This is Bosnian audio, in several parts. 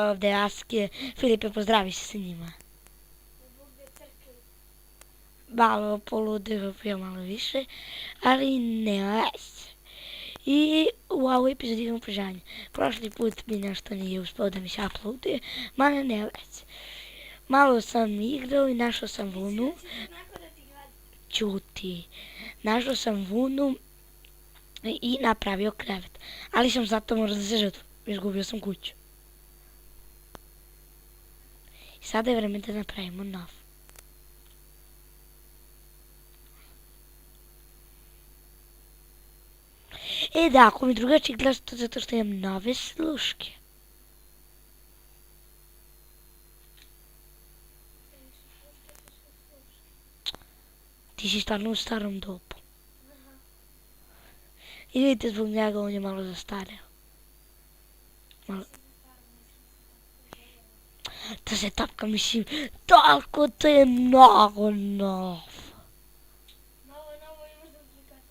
ovdje Aske. Filipe, pozdravi se sa njima. Malo poludeo, bio malo više, ali nema veze. I u ovoj epizodi imam požanje. Prošli put mi nešto nije uspio da mi se uploaduje, malo nema veze. Malo sam igrao i našao sam vunu. Ćuti. Našao sam vunu i napravio krevet. Ali sam zato morao da se žrtvujem. Izgubio sam kuću. I sada je vreme da napravimo nov. E da, ako mi drugačije gleda, to zato što imam nove sluške. Ti si stvarno u starom dobu. I vidite, zbog njega on je malo zastareo. To se tapka, mislim, toliko to je mnogo novo. Novo imaš duplikate.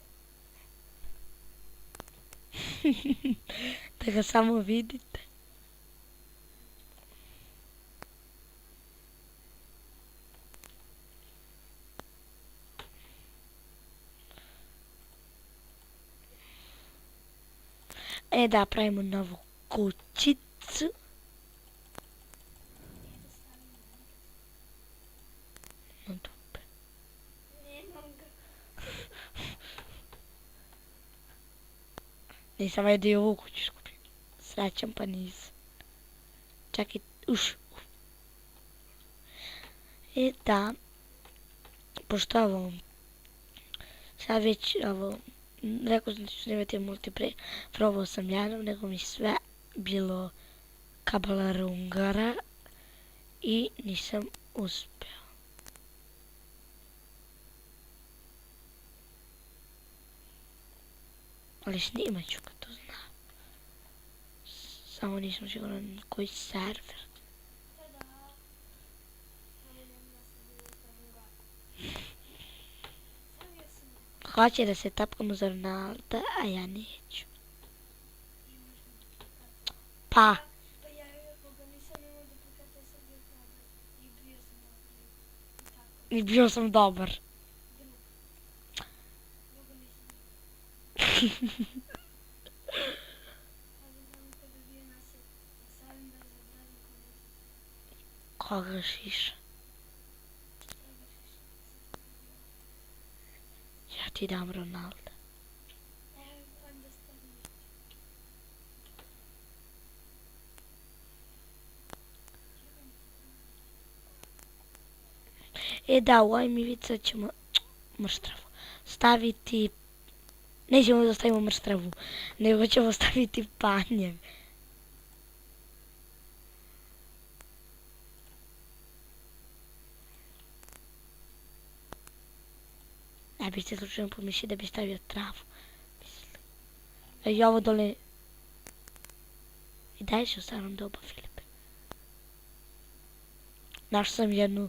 Da ga samo vidite. E da, pravimo novu kućicu. Na dupe. Nemam ga. Nisam ajde i ovu kuću skupio. Srećan pa nisam. Čak i E da, pošto ovo, sad već ovo, rekao sam da ću snimati multiplayer, probao sam jednom, nego mi sve bilo kabalarungara i nisam uspio. Ali snimat ću kad to znam. Samo nisam siguran koji server. Hoće da se tapkamo za Ronalda, a ja neću. Pa. Pa ja ga nisam imao duplikate, sam bio hrabar i bio sam dobar. I bio sam dobar. Boga nisam. Ali znam kada bio nasjed, stavim da zabradim Koga šiša? Ja ti dam Ronalda. Onda stavim. E da, u ovim ivica ćemo mrštravu staviti, nećemo da stavimo mrštravu, nego ćemo staviti panjev. Ne biste slučajno pomislili da bi stavio travu. I ovo dole... I daj se u starom dobu, Filipe. Našao sam jednu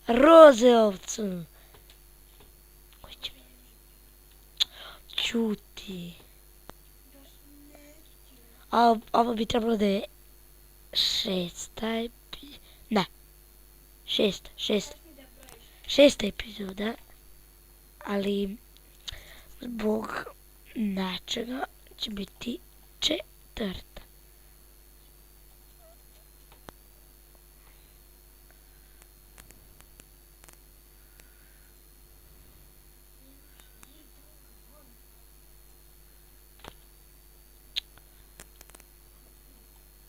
rozeovcu. Koji će mi... Ćuti. Ovo bi trebalo da je 6. Ne. 6. epizoda. Ali zbog nečega će biti 4.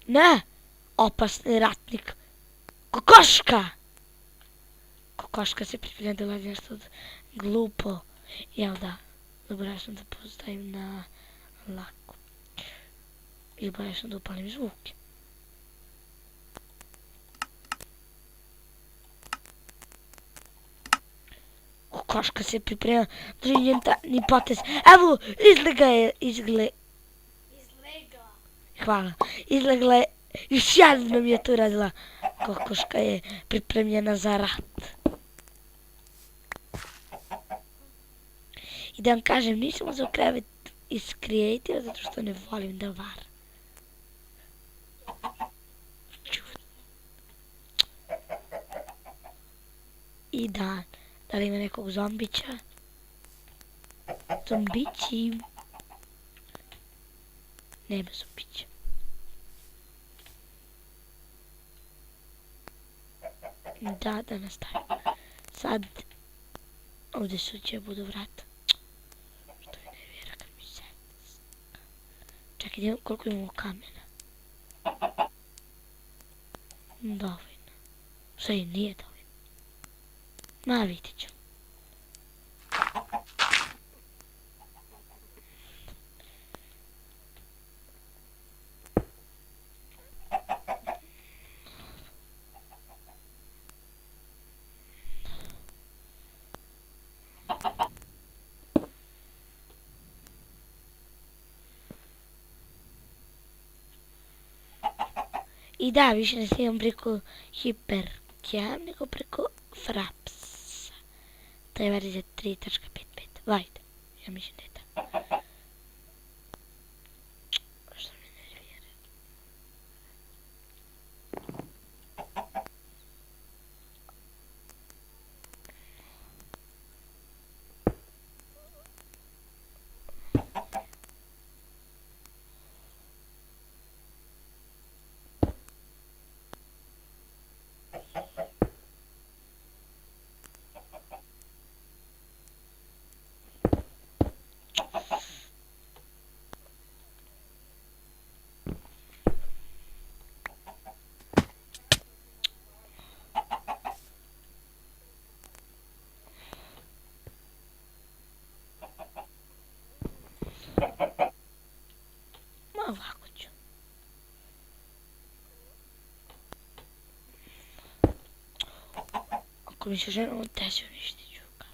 Ne! Opasni ratnik. Kokoška! Kokoška se pripremlja da ulazi nešto od glupo. Jel da, zaboravio sam da postavim na laku. I zaboravio sam da upalim zvuke. Kokoška se priprema, njen ni potez. Evo, Hvala. Izlegla je, još jedna mi je tu radila. Kokoška je pripremljena za rat. I da vam kažem, nisam uzeo krevet iz Creative zato što ne volim da varam. i dan. Da li ima nekog zombića? Zombići. Nema zombića. Da nastavim. Sad, ovdje će budu vrata. Što mi nervira kad mi se... Čekaj, koliko imamo kamena? Dovoljno. Sve nije dovoljno. Ma, vidit ću. I da, više ne snimam preko Hypercam, nego preko Frapsa. To je verzija 3.55. Vajde, ja mislim da je tako. Što mi nervira? Ma ovako ću. Ako mi se žena desi, uništit ću ga.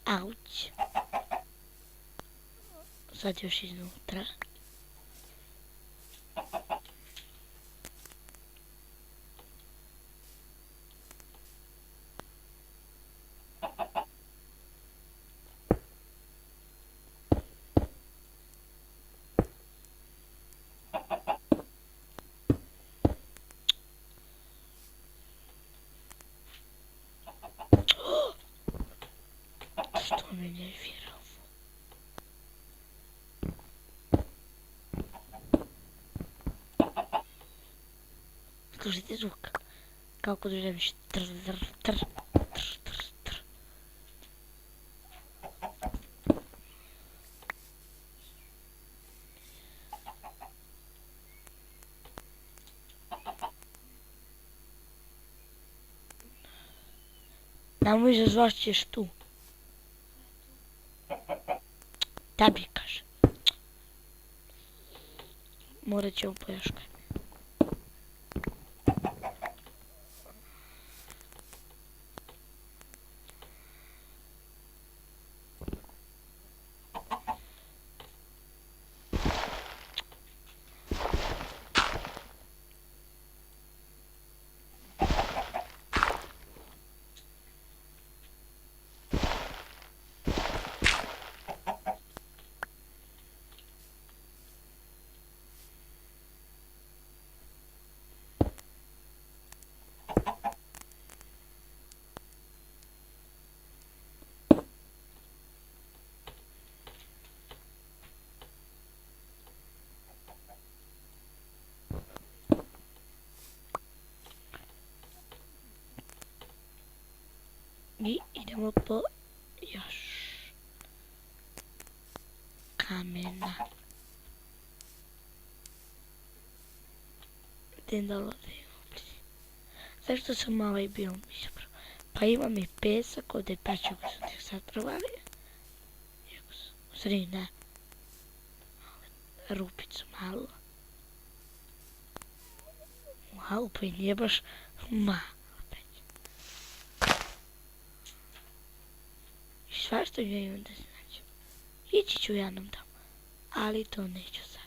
Auć. Sad još iznutra. Što me nervira ovo? Slušajte zvuk. Kao kod žemiš. Tr, tr, tr, tr, tr, tr. Namo izazvašćeš tu. Tebi kaže. Morat ćemo pojaškati. I idemo po još kamena. Idem da lovim. Zašto sam ovaj biom izabrao? Pa imam i pesak, ovdje je pačak koji sam tek sad provalio. U sredi ne. Rupicu malo. Wow, pa i nije baš malo. I svašta ga imam da znači. Ići ću jednom tamo, ali to neću sad.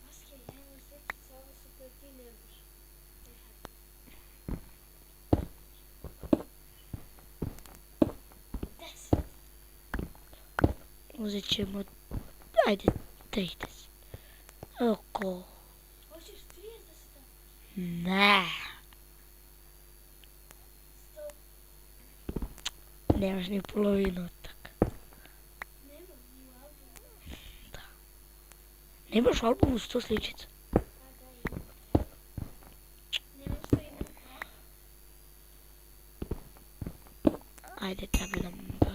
Maske, ja imam sličice, ovo su koje ti nemaš. Deset. Uzet ćemo, ajde, 30. Oko, Hoćeš 30? ne, 100. nemaš ni polovinu tak. Nemam ni u albumu. Nemaš u albumu 100 sličica. Pa da imam. Nemam što imam. Ajde, treba nam bak.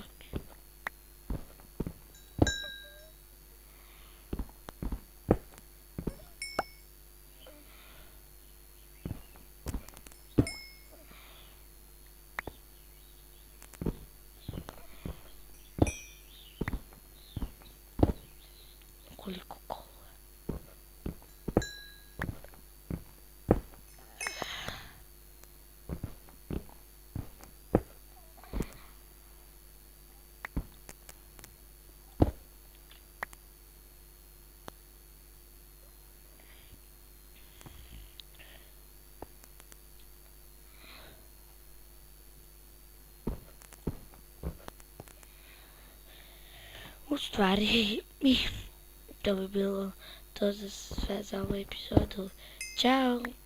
Koliko kola. U stvari, to bi bilo to za sve za ovu epizodu. Ćao!